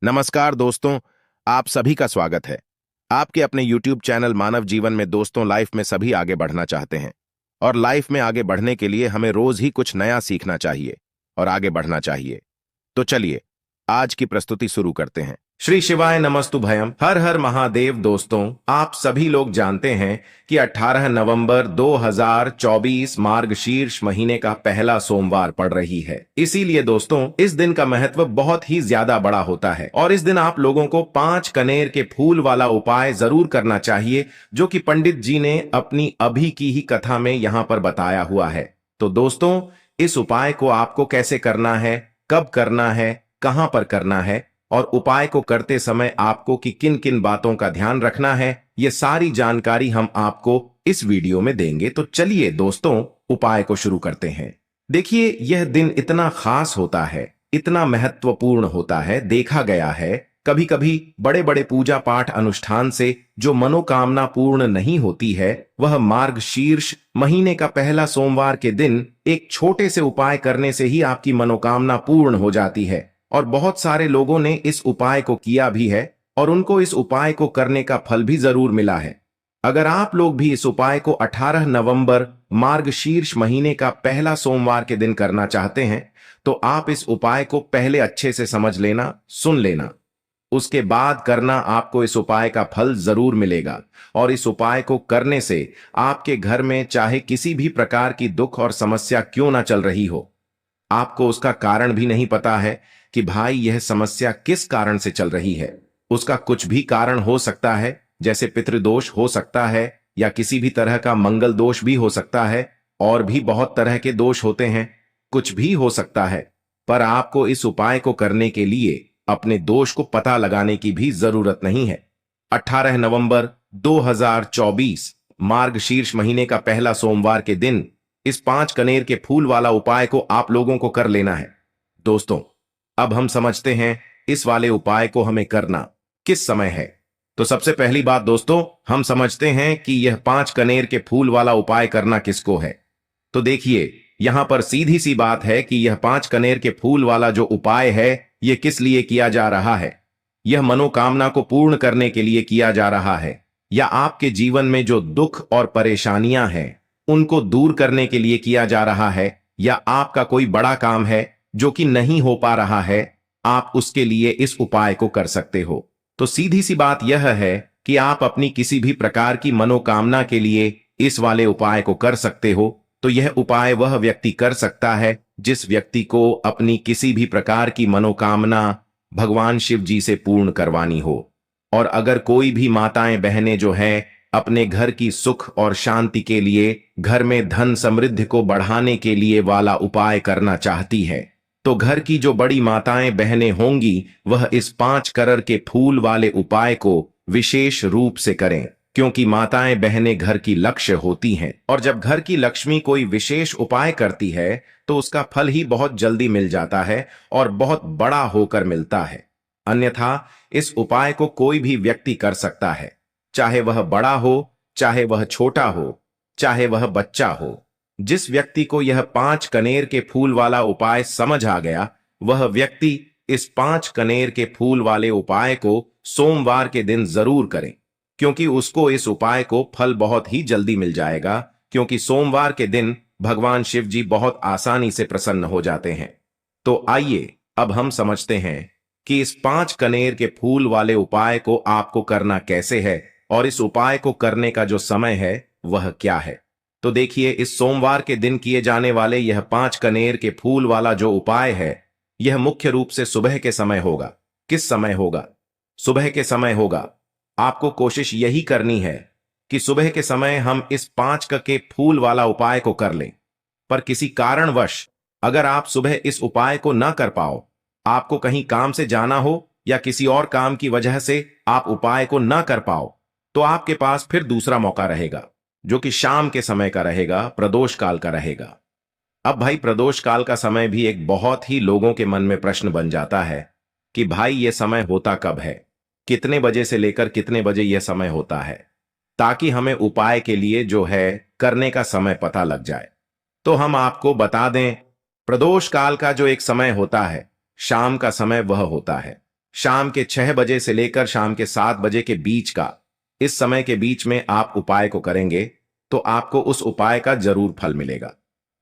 नमस्कार दोस्तों, आप सभी का स्वागत है। आपके अपने YouTube चैनल मानव जीवन में दोस्तों लाइफ में सभी आगे बढ़ना चाहते हैं और लाइफ में आगे बढ़ने के लिए हमें रोज ही कुछ नया सीखना चाहिए और आगे बढ़ना चाहिए। तो चलिए आज की प्रस्तुति शुरू करते हैं। श्री शिवाय नमस्तु भयम, हर हर महादेव। दोस्तों, आप सभी लोग जानते हैं कि 18 नवंबर 2024 मार्गशीर्ष महीने का पहला सोमवार पड़ रही है। इसीलिए दोस्तों इस दिन का महत्व बहुत ही ज्यादा बड़ा होता है और इस दिन आप लोगों को 5 कनेर के फूल वाला उपाय जरूर करना चाहिए, जो कि पंडित जी ने अपनी अभी की ही कथा में यहाँ पर बताया हुआ है। तो दोस्तों, इस उपाय को आपको कैसे करना है, कब करना है, कहां पर करना है और उपाय को करते समय आपको कि किन किन बातों का ध्यान रखना है, ये सारी जानकारी हम आपको इस वीडियो में देंगे। तो चलिए दोस्तों उपाय को शुरू करते हैं। देखिए, यह दिन इतना खास होता है, इतना महत्वपूर्ण होता है। देखा गया है कभी कभी बड़े बड़े पूजा पाठ अनुष्ठान से जो मनोकामना पूर्ण नहीं होती है, वह मार्गशीर्ष महीने का पहला सोमवार के दिन एक छोटे से उपाय करने से ही आपकी मनोकामना पूर्ण हो जाती है। और बहुत सारे लोगों ने इस उपाय को किया भी है और उनको इस उपाय को करने का फल भी जरूर मिला है। अगर आप लोग भी इस उपाय को 18 नवंबर मार्गशीर्ष महीने का पहला सोमवार के दिन करना चाहते हैं, तो आप इस उपाय को पहले अच्छे से समझ लेना, सुन लेना, उसके बाद करना। आपको इस उपाय का फल जरूर मिलेगा और इस उपाय को करने से आपके घर में चाहे किसी भी प्रकार की दुख और समस्या क्यों ना चल रही हो, आपको उसका कारण भी नहीं पता है कि भाई यह समस्या किस कारण से चल रही है। उसका कुछ भी कारण हो सकता है, जैसे पितृदोष हो सकता है या किसी भी तरह का मंगल दोष भी हो सकता है, और भी बहुत तरह के दोष होते हैं, कुछ भी हो सकता है। पर आपको इस उपाय को करने के लिए अपने दोष को पता लगाने की भी जरूरत नहीं है। 18 नवंबर 2024 मार्गशीर्ष महीने का पहला सोमवार के दिन इस 5 कनेर के फूल वाला उपाय को आप लोगों को कर लेना है। दोस्तों, अब हम समझते हैं इस वाले उपाय को हमें करना किस समय है। तो सबसे पहली बात दोस्तों, हम समझते हैं कि यह 5 कनेर के फूल वाला उपाय करना किसको है। तो देखिए, यहां पर सीधी सी बात है कि यह 5 कनेर के फूल वाला जो उपाय है, यह किस लिए किया जा रहा है। यह मनोकामना को पूर्ण करने के लिए किया जा रहा है, या आपके जीवन में जो दुख और परेशानियां हैं उनको दूर करने के लिए किया जा रहा है, या आपका कोई बड़ा काम है जो कि नहीं हो पा रहा है, आप उसके लिए इस उपाय को कर सकते हो। तो सीधी सी बात यह है कि आप अपनी किसी भी प्रकार की मनोकामना के लिए इस वाले उपाय को कर सकते हो। तो यह उपाय वह व्यक्ति कर सकता है जिस व्यक्ति को अपनी किसी भी प्रकार की मनोकामना भगवान शिव जी से पूर्ण करवानी हो। और अगर कोई भी माताएं बहनें जो हैं अपने घर की सुख और शांति के लिए, घर में धन समृद्धि को बढ़ाने के लिए वाला उपाय करना चाहती है, तो घर की जो बड़ी माताएं बहनें होंगी वह इस 5 कनेर के फूल वाले उपाय को विशेष रूप से करें, क्योंकि माताएं बहनें घर की लक्ष्य होती हैं और जब घर की लक्ष्मी कोई विशेष उपाय करती है तो उसका फल ही बहुत जल्दी मिल जाता है और बहुत बड़ा होकर मिलता है। अन्यथा इस उपाय को कोई भी व्यक्ति कर सकता है, चाहे वह बड़ा हो, चाहे वह छोटा हो, चाहे वह बच्चा हो। जिस व्यक्ति को यह 5 कनेर के फूल वाला उपाय समझ आ गया, वह व्यक्ति इस 5 कनेर के फूल वाले उपाय को सोमवार के दिन जरूर करें, क्योंकि उसको इस उपाय को फल बहुत ही जल्दी मिल जाएगा, क्योंकि सोमवार के दिन भगवान शिव जी बहुत आसानी से प्रसन्न हो जाते हैं। तो आइए अब हम समझते हैं कि इस 5 कनेर के फूल वाले उपाय को आपको करना कैसे है और इस उपाय को करने का जो समय है वह क्या है। तो देखिए, इस सोमवार के दिन किए जाने वाले यह 5 कनेर के फूल वाला जो उपाय है, यह मुख्य रूप से सुबह के समय होगा। किस समय होगा? सुबह के समय होगा। आपको कोशिश यही करनी है कि सुबह के समय हम इस 5 के फूल वाला उपाय को कर लें। पर किसी कारणवश अगर आप सुबह इस उपाय को ना कर पाओ, आपको कहीं काम से जाना हो या किसी और काम की वजह से आप उपाय को ना कर पाओ, तो आपके पास फिर दूसरा मौका रहेगा, जो कि शाम के समय का रहेगा, प्रदोष काल का रहेगा। अब भाई, प्रदोष काल का समय भी एक बहुत ही लोगों के मन में प्रश्न बन जाता है कि भाई ये समय होता कब है, कितने बजे से लेकर कितने बजे यह समय होता है, ताकि हमें उपाय के लिए जो है करने का समय पता लग जाए। तो हम आपको बता दें, प्रदोष काल का जो एक समय होता है, शाम का समय वह होता है। शाम के 6 बजे से लेकर शाम के 7 बजे के बीच का, इस समय के बीच में आप उपाय को करेंगे तो आपको उस उपाय का जरूर फल मिलेगा।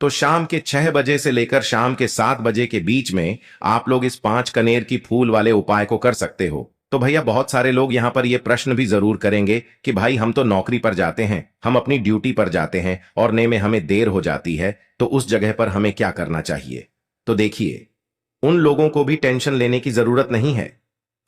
तो शाम के 6 बजे से लेकर शाम के 7 बजे के बीच में आप लोग इस 5 कनेर की फूल वाले उपाय को कर सकते हो। तो भैया बहुत सारे लोग यहां पर यह प्रश्न भी जरूर करेंगे कि भाई हम तो नौकरी पर जाते हैं, हम अपनी ड्यूटी पर जाते हैं और ने में हमें देर हो जाती है, तो उस जगह पर हमें क्या करना चाहिए। तो देखिए, उन लोगों को भी टेंशन लेने की जरूरत नहीं है।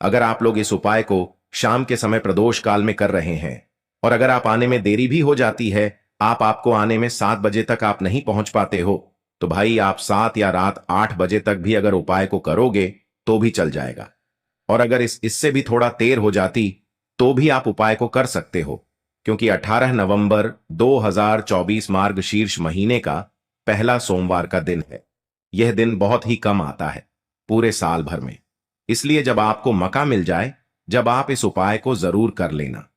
अगर आप लोग इस उपाय को शाम के समय प्रदोष काल में कर रहे हैं और अगर आप आने में देरी भी हो जाती है, आपको आने में 7 बजे तक आप नहीं पहुंच पाते हो, तो भाई आप 7 या रात 8 बजे तक भी अगर उपाय को करोगे तो भी चल जाएगा। और अगर इससे भी थोड़ा देर हो जाती तो भी आप उपाय को कर सकते हो, क्योंकि 18 नवंबर 2024 मार्गशीर्ष महीने का पहला सोमवार का दिन है। यह दिन बहुत ही कम आता है पूरे साल भर में, इसलिए जब आपको मौका मिल जाए, जब आप इस उपाय को जरूर कर लेना।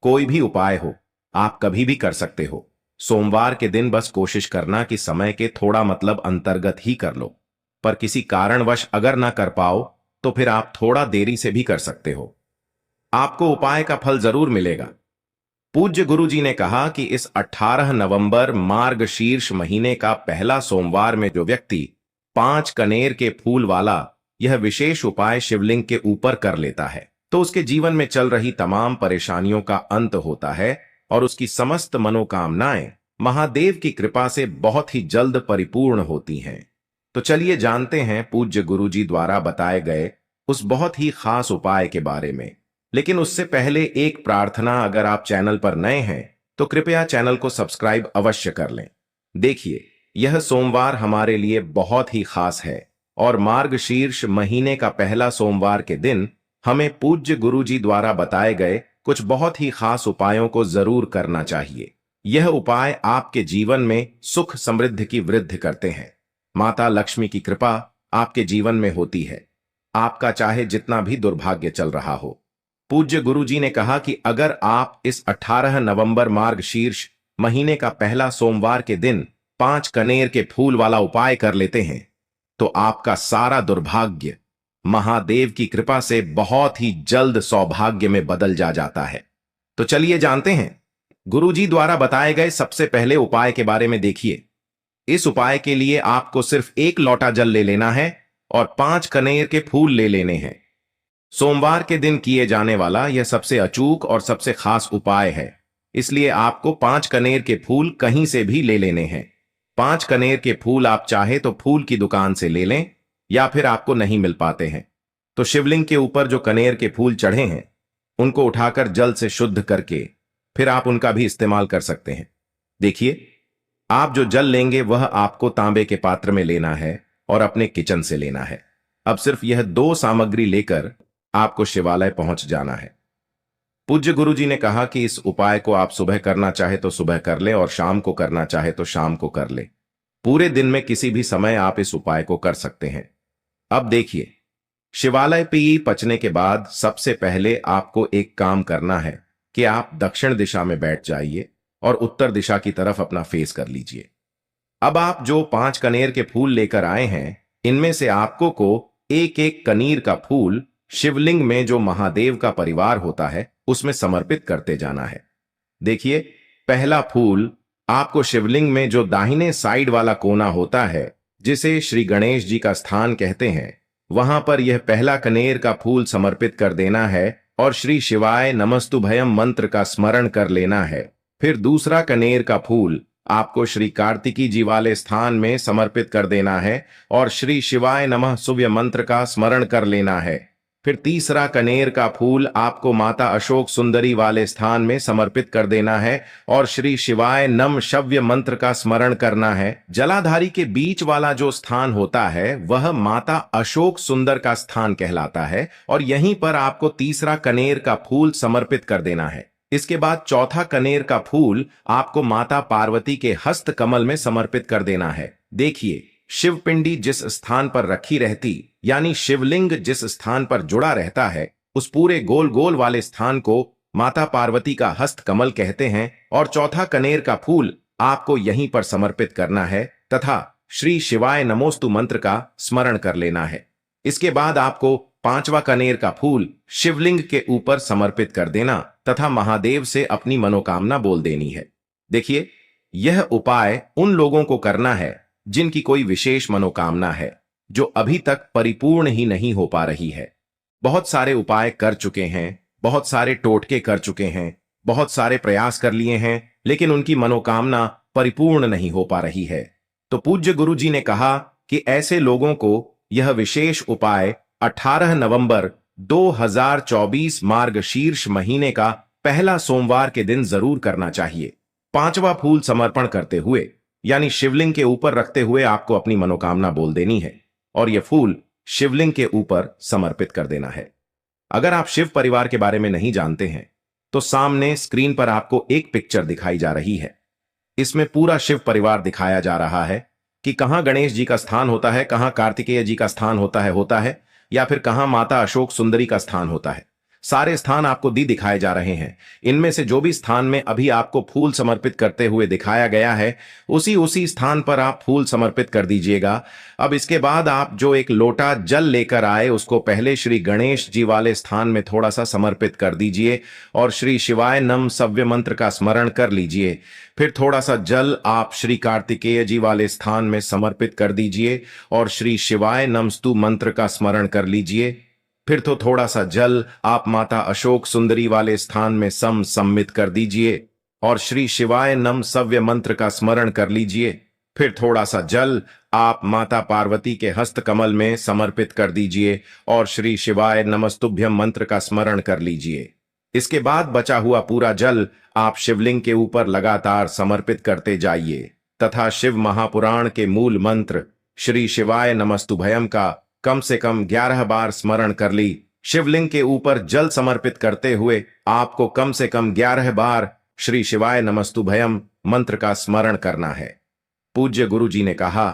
कोई भी उपाय हो, आप कभी भी कर सकते हो। सोमवार के दिन बस कोशिश करना कि समय के थोड़ा मतलब अंतर्गत ही कर लो, पर किसी कारणवश अगर ना कर पाओ तो फिर आप थोड़ा देरी से भी कर सकते हो। आपको उपाय का फल जरूर मिलेगा। पूज्य गुरुजी ने कहा कि इस 18 नवंबर मार्गशीर्ष महीने का पहला सोमवार में जो व्यक्ति 5 कनेर के फूल वाला यह विशेष उपाय शिवलिंग के ऊपर कर लेता है, तो उसके जीवन में चल रही तमाम परेशानियों का अंत होता है और उसकी समस्त मनोकामनाएं महादेव की कृपा से बहुत ही जल्द परिपूर्ण होती हैं। तो चलिए जानते हैं पूज्य गुरुजी द्वारा बताए गए उस बहुत ही खास उपाय के बारे में। लेकिन उससे पहले एक प्रार्थना, अगर आप चैनल पर नए हैं तो कृपया चैनल को सब्सक्राइब अवश्य कर लें। देखिए, यह सोमवार हमारे लिए बहुत ही खास है और मार्गशीर्ष महीने का पहला सोमवार के दिन हमें पूज्य गुरुजी द्वारा बताए गए कुछ बहुत ही खास उपायों को जरूर करना चाहिए। यह उपाय आपके जीवन में सुख समृद्धि की वृद्धि करते हैं। माता लक्ष्मी की कृपा आपके जीवन में होती है, आपका चाहे जितना भी दुर्भाग्य चल रहा हो। पूज्य गुरुजी ने कहा कि अगर आप इस 18 नवंबर मार्गशीर्ष महीने का पहला सोमवार के दिन 5 कनेर के फूल वाला उपाय कर लेते हैं तो आपका सारा दुर्भाग्य महादेव की कृपा से बहुत ही जल्द सौभाग्य में बदल जाता है। तो चलिए जानते हैं गुरुजी द्वारा बताए गए सबसे पहले उपाय के बारे में। देखिए, इस उपाय के लिए आपको सिर्फ 1 लोटा जल ले लेना है और 5 कनेर के फूल ले लेने हैं। सोमवार के दिन किए जाने वाला यह सबसे अचूक और सबसे खास उपाय है, इसलिए आपको 5 कनेर के फूल कहीं से भी ले लेने हैं। 5 कनेर के फूल आप चाहे तो फूल की दुकान से ले लें, या फिर आपको नहीं मिल पाते हैं तो शिवलिंग के ऊपर जो कनेर के फूल चढ़े हैं उनको उठाकर जल से शुद्ध करके फिर आप उनका भी इस्तेमाल कर सकते हैं। देखिए, आप जो जल लेंगे वह आपको तांबे के पात्र में लेना है और अपने किचन से लेना है। अब सिर्फ यह 2 सामग्री लेकर आपको शिवालय पहुंच जाना है। पूज्य गुरुजी ने कहा कि इस उपाय को आप सुबह करना चाहे तो सुबह कर ले और शाम को करना चाहे तो शाम को कर ले। पूरे दिन में किसी भी समय आप इस उपाय को कर सकते हैं। अब देखिए, शिवालय पे पहुंचने के बाद सबसे पहले आपको एक काम करना है कि आप दक्षिण दिशा में बैठ जाइए और उत्तर दिशा की तरफ अपना फेस कर लीजिए। अब आप जो 5 कनेर के फूल लेकर आए हैं, इनमें से आपको को एक एक कनीर का फूल शिवलिंग में जो महादेव का परिवार होता है उसमें समर्पित करते जाना है। देखिए, पहला फूल आपको शिवलिंग में जो दाहिने साइड वाला कोना होता है, जिसे श्री गणेश जी का स्थान कहते हैं, वहां पर यह पहला कनेर का फूल समर्पित कर देना है और श्री शिवाय नमस्तुभयम मंत्र का स्मरण कर लेना है। फिर दूसरा कनेर का फूल आपको श्री कार्तिकी जी वाले स्थान में समर्पित कर देना है और श्री शिवाय नमः सूव्य मंत्र का स्मरण कर लेना है। फिर तीसरा कनेर का फूल आपको माता अशोक सुंदरी वाले स्थान में समर्पित कर देना है और श्री शिवाय नम शव्य मंत्र का स्मरण करना है। जलाधारी के बीच वाला जो स्थान होता है वह माता अशोक सुंदर का स्थान कहलाता है और यहीं पर आपको तीसरा कनेर का फूल समर्पित कर देना है। इसके बाद चौथा कनेर का फूल आपको माता पार्वती के हस्त कमल में समर्पित कर देना है। देखिए, शिवपिंडी जिस स्थान पर रखी रहती, यानी शिवलिंग जिस स्थान पर जुड़ा रहता है, उस पूरे गोल गोल वाले स्थान को माता पार्वती का हस्त कमल कहते हैं और चौथा कनेर का फूल आपको यहीं पर समर्पित करना है तथा श्री शिवाय नमोस्तु मंत्र का स्मरण कर लेना है। इसके बाद आपको पांचवा कनेर का फूल शिवलिंग के ऊपर समर्पित कर देना तथा महादेव से अपनी मनोकामना बोल देनी है। देखिए, यह उपाय उन लोगों को करना है जिनकी कोई विशेष मनोकामना है जो अभी तक परिपूर्ण ही नहीं हो पा रही है। बहुत सारे उपाय कर चुके हैं, बहुत सारे टोटके कर चुके हैं, बहुत सारे प्रयास कर लिए हैं, लेकिन उनकी मनोकामना परिपूर्ण नहीं हो पा रही है। तो पूज्य गुरु जी ने कहा कि ऐसे लोगों को यह विशेष उपाय 18 नवंबर 2024 मार्गशीर्ष महीने का पहला सोमवार के दिन जरूर करना चाहिए। पांचवा फूल समर्पण करते हुए यानी शिवलिंग के ऊपर रखते हुए आपको अपनी मनोकामना बोल देनी है और यह फूल शिवलिंग के ऊपर समर्पित कर देना है। अगर आप शिव परिवार के बारे में नहीं जानते हैं तो सामने स्क्रीन पर आपको एक पिक्चर दिखाई जा रही है। इसमें पूरा शिव परिवार दिखाया जा रहा है कि कहां गणेश जी का स्थान होता है, कहां कार्तिकेय जी का स्थान होता है या फिर कहां माता अशोक सुंदरी का स्थान होता है। सारे स्थान आपको दिखाए जा रहे हैं। इनमें से जो भी स्थान में अभी आपको फूल समर्पित करते हुए दिखाया गया है उसी स्थान पर आप फूल समर्पित कर दीजिएगा। अब इसके बाद आप जो एक लोटा जल लेकर आए उसको पहले श्री गणेश जी वाले स्थान में थोड़ा सा समर्पित कर दीजिए और श्री शिवाय नम सव्य मंत्र का स्मरण कर लीजिए। फिर थोड़ा सा जल आप श्री कार्तिकेय जी वाले स्थान में समर्पित कर दीजिए और श्री शिवाय नमस्तु मंत्र का स्मरण कर लीजिए। फिर तो थोड़ा सा जल आप माता अशोक सुंदरी वाले स्थान में सम्मित कर दीजिए और श्री शिवाय नम सव्य मंत्र का स्मरण कर लीजिए। फिर थोड़ा सा जल आप माता पार्वती के हस्त कमल में समर्पित कर दीजिए और श्री शिवाय नमस्तुभ्यम मंत्र का स्मरण कर लीजिए। इसके बाद बचा हुआ पूरा जल आप शिवलिंग के ऊपर लगातार समर्पित करते जाइए तथा शिव महापुराण के मूल मंत्र श्री शिवाय नमस्तुभयम का कम से कम 11 बार स्मरण कर ली। शिवलिंग के ऊपर जल समर्पित करते हुए आपको कम से कम 11 बार श्री शिवाय नमस्तुभयम मंत्र का स्मरण करना है। पूज्य गुरु जी ने कहा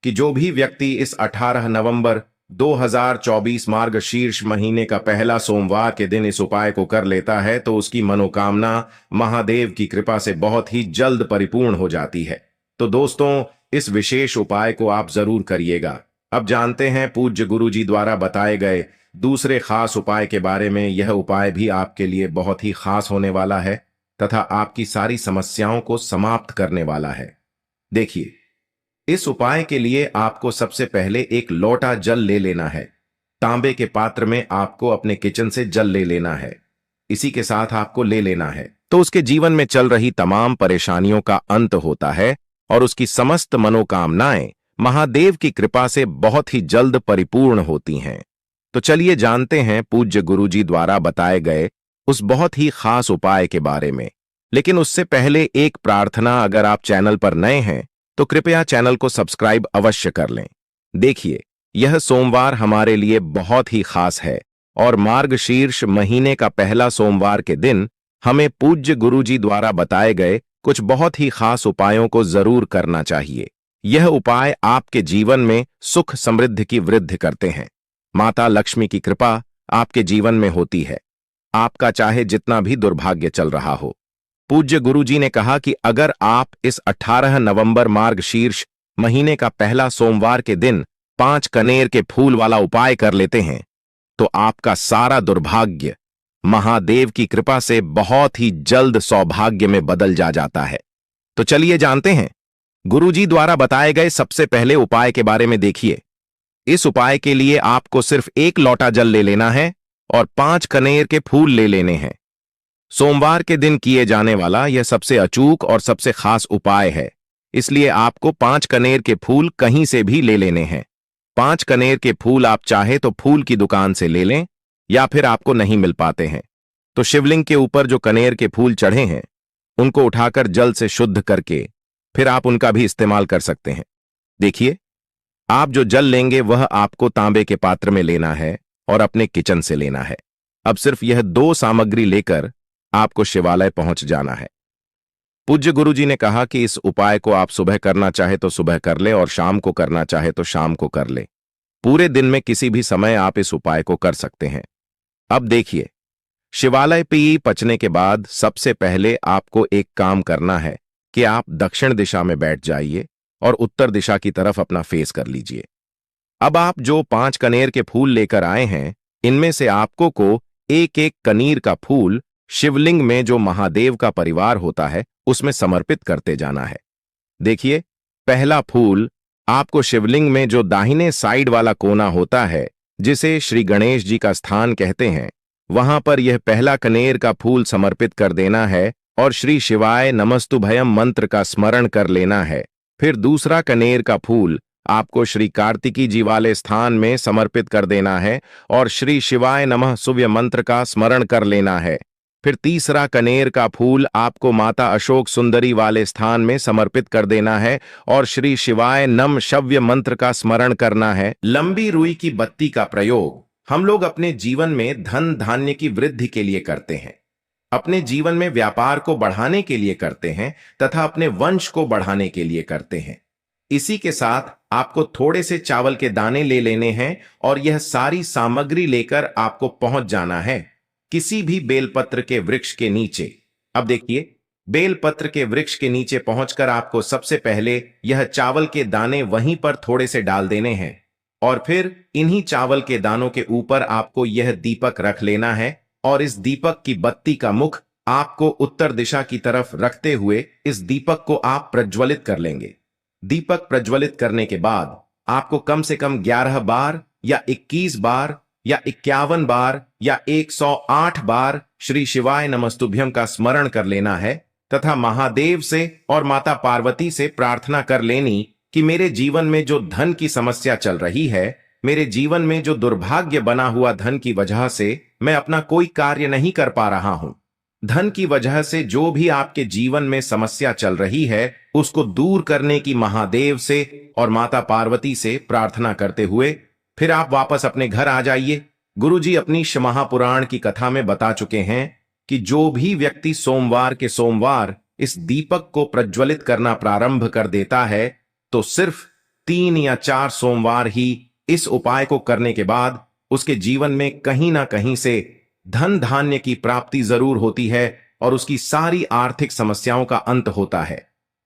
कि जो भी व्यक्ति इस 18 नवंबर 2024 मार्गशीर्ष महीने का पहला सोमवार के दिन इस उपाय को कर लेता है तो उसकी मनोकामना महादेव की कृपा से बहुत ही जल्द परिपूर्ण हो जाती है। तो दोस्तों, इस विशेष उपाय को आप जरूर करिएगा। अब जानते हैं पूज्य गुरु जी द्वारा बताए गए दूसरे खास उपाय के बारे में। यह उपाय भी आपके लिए बहुत ही खास होने वाला है तथा आपकी सारी समस्याओं को समाप्त करने वाला है। देखिए, इस उपाय के लिए आपको सबसे पहले एक लोटा जल ले लेना है। तांबे के पात्र में आपको अपने किचन से जल ले लेना है। इसी के साथ आपको ले लेना है तो उसके जीवन में चल रही तमाम परेशानियों का अंत होता है और उसकी समस्त मनोकामनाएं महादेव की कृपा से बहुत ही जल्द परिपूर्ण होती हैं। तो चलिए जानते हैं पूज्य गुरुजी द्वारा बताए गए उस बहुत ही खास उपाय के बारे में। लेकिन उससे पहले एक प्रार्थना, अगर आप चैनल पर नए हैं तो कृपया चैनल को सब्सक्राइब अवश्य कर लें। देखिए, यह सोमवार हमारे लिए बहुत ही खास है और मार्गशीर्ष महीने का पहला सोमवार के दिन हमें पूज्य गुरुजी द्वारा बताए गए कुछ बहुत ही खास उपायों को जरूर करना चाहिए। यह उपाय आपके जीवन में सुख समृद्धि की वृद्धि करते हैं। माता लक्ष्मी की कृपा आपके जीवन में होती है, आपका चाहे जितना भी दुर्भाग्य चल रहा हो। पूज्य गुरुजी ने कहा कि अगर आप इस 18 नवंबर मार्गशीर्ष महीने का पहला सोमवार के दिन 5 कनेर के फूल वाला उपाय कर लेते हैं तो आपका सारा दुर्भाग्य महादेव की कृपा से बहुत ही जल्द सौभाग्य में बदल जाता है। तो चलिए जानते हैं गुरुजी द्वारा बताए गए सबसे पहले उपाय के बारे में। देखिए, इस उपाय के लिए आपको सिर्फ एक लोटा जल ले लेना है और 5 कनेर के फूल ले लेने हैं। सोमवार के दिन किए जाने वाला यह सबसे अचूक और सबसे खास उपाय है, इसलिए आपको 5 कनेर के फूल कहीं से भी ले लेने हैं। 5 कनेर के फूल आप चाहे तो फूल की दुकान से ले लें या फिर आपको नहीं मिल पाते हैं तो शिवलिंग के ऊपर जो कनेर के फूल चढ़े हैं उनको उठाकर जल से शुद्ध करके फिर आप उनका भी इस्तेमाल कर सकते हैं। देखिए, आप जो जल लेंगे वह आपको तांबे के पात्र में लेना है और अपने किचन से लेना है। अब सिर्फ यह 2 सामग्री लेकर आपको शिवालय पहुंच जाना है। पूज्य गुरुजी ने कहा कि इस उपाय को आप सुबह करना चाहे तो सुबह कर ले और शाम को करना चाहे तो शाम को कर ले। पूरे दिन में किसी भी समय आप इस उपाय को कर सकते हैं। अब देखिए, शिवालय पे पहुंचने के बाद सबसे पहले आपको एक काम करना है कि आप दक्षिण दिशा में बैठ जाइए और उत्तर दिशा की तरफ अपना फेस कर लीजिए। अब आप जो 5 कनेर के फूल लेकर आए हैं इनमें से आपको को एक एक कनीर का फूल शिवलिंग में जो महादेव का परिवार होता है उसमें समर्पित करते जाना है। देखिए, पहला फूल आपको शिवलिंग में जो दाहिने साइड वाला कोना होता है, जिसे श्री गणेश जी का स्थान कहते हैं, वहां पर यह पहला कनेर का फूल समर्पित कर देना है और श्री शिवाय नमस्तुभयम मंत्र का स्मरण कर लेना है। फिर दूसरा कनेर का फूल आपको श्री कार्तिकी जी वाले स्थान में समर्पित कर देना है और श्री शिवाय नमः सूव्य मंत्र का स्मरण कर लेना है। फिर तीसरा कनेर का फूल आपको माता अशोक सुंदरी वाले स्थान में समर्पित कर देना है और श्री शिवाय नम शव्य मंत्र का स्मरण करना है। लंबी रुई की बत्ती का प्रयोग हम लोग अपने जीवन में धन धान्य की वृद्धि के लिए करते हैं, अपने जीवन में व्यापार को बढ़ाने के लिए करते हैं तथा अपने वंश को बढ़ाने के लिए करते हैं। इसी के साथ आपको थोड़े से चावल के दाने ले लेने हैं और यह सारी सामग्री लेकर आपको पहुंच जाना है किसी भी बेलपत्र के वृक्ष के नीचे। अब देखिए, बेलपत्र के वृक्ष के नीचे पहुंचकर आपको सबसे पहले यह चावल के दाने वहीं पर थोड़े से डाल देने हैं और फिर इन्हीं चावल के दानों के ऊपर आपको यह दीपक रख लेना है और इस दीपक की बत्ती का मुख आपको उत्तर दिशा की तरफ रखते हुए इस दीपक को आप प्रज्वलित कर लेंगे। दीपक प्रज्वलित करने के बाद आपको कम से कम 11 बार या 21 बार या 51 बार या 108 बार श्री शिवाय नमस्तुभ्यम का स्मरण कर लेना है तथा महादेव से और माता पार्वती से प्रार्थना कर लेनी कि मेरे जीवन में जो धन की समस्या चल रही है, मेरे जीवन में जो दुर्भाग्य बना हुआ धन की वजह से मैं अपना कोई कार्य नहीं कर पा रहा हूं, धन की वजह से जो भी आपके जीवन में समस्या चल रही है उसको दूर करने की महादेव से और माता पार्वती से प्रार्थना करते हुए फिर आप वापस अपने घर आ जाइए। गुरुजी अपनी महापुराण की कथा में बता चुके हैं कि जो भी व्यक्ति सोमवार के सोमवार इस दीपक को प्रज्वलित करना प्रारंभ कर देता है तो सिर्फ 3 या 4 सोमवार ही इस उपाय को करने के बाद उसके जीवन में कहीं ना कहीं से धन धान्य की प्राप्ति जरूर होती है और उसकी सारी आर्थिक समस्याओं का अंत होता है।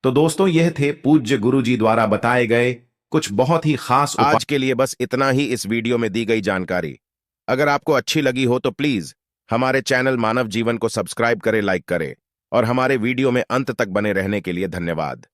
तो दोस्तों, यह थे पूज्य गुरुजी द्वारा बताए गए कुछ बहुत ही खास उपाय। आज के लिए बस इतना ही इस वीडियो में दी गई जानकारी। अगर आपको अच्छी लगी हो तो प्लीज हमारे चैनल मानव जीवन को सब्सक्राइब करें, लाइक करें और हमारे वीडियो में अंत तक बने रहने के लिए धन्यवाद।